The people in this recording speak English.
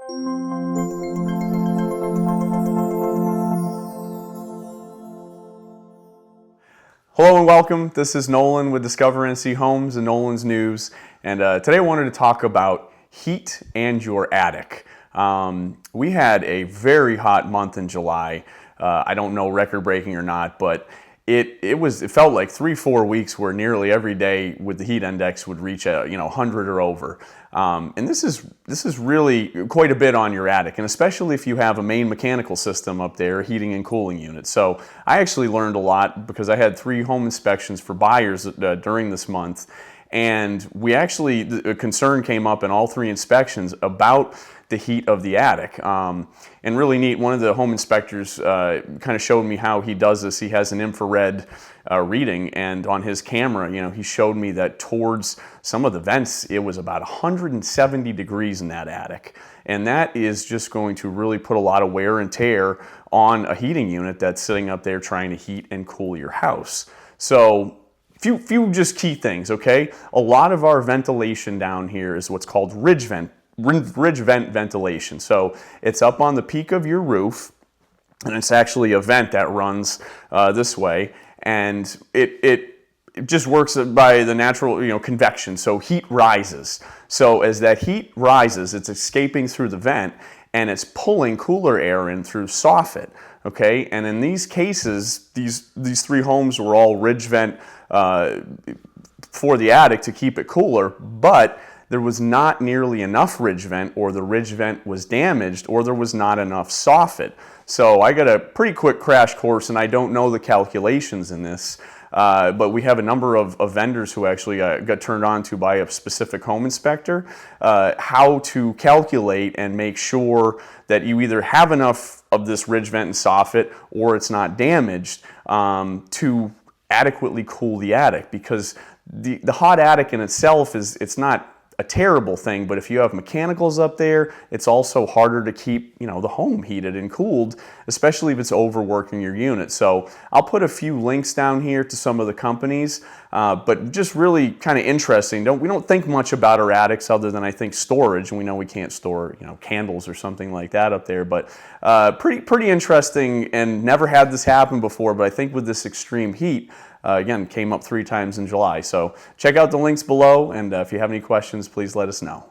Hello and welcome. This is Nolan with Discover NC Homes and Nolan's News. And today I wanted to talk about heat and your attic. We had a very hot month in July. I don't know record-breaking or not, but it felt like 3-4 weeks where nearly every day with the heat index would reach 100 or over. And this is really quite a bit on your attic, and especially if you have a main mechanical system up there, heating and cooling unit. So I actually learned a lot because I had 3 home inspections for buyers during this month, and a concern came up in all 3 inspections about the heat of the attic. And really neat, one of the home inspectors kind of showed me how he does this. He has an infrared reading, and on his camera, he showed me that towards some of the vents, it was about 170 degrees in that attic. And that is just going to really put a lot of wear and tear on a heating unit that's sitting up there trying to heat and cool your house. So few just key things, okay? A lot of our ventilation down here is what's called ridge vent ventilation. So it's up on the peak of your roof, and it's actually a vent that runs this way, and it just works by the natural convection. So heat rises. So as that heat rises, it's escaping through the vent, and it's pulling cooler air in through soffit. Okay, and in these cases, these 3 homes were all ridge vent for the attic to keep it cooler, but there was not nearly enough ridge vent, or the ridge vent was damaged, or there was not enough soffit. So I got a pretty quick crash course, and I don't know the calculations in this, but we have a number of vendors who actually got turned on to by a specific home inspector, how to calculate and make sure that you either have enough of this ridge vent and soffit, or it's not damaged, to adequately cool the attic. Because the hot attic in itself it's not a terrible thing, but if you have mechanicals up there, it's also harder to keep the home heated and cooled, especially if it's overworking your unit. So I'll put a few links down here to some of the companies, but just really kind of interesting. We don't think much about our attics other than I think storage, and we know we can't store candles or something like that up there, but pretty interesting, and never had this happen before, but I think with this extreme heat, again, came up 3 times in July. So check out the links below, and if you have any questions, please let us know.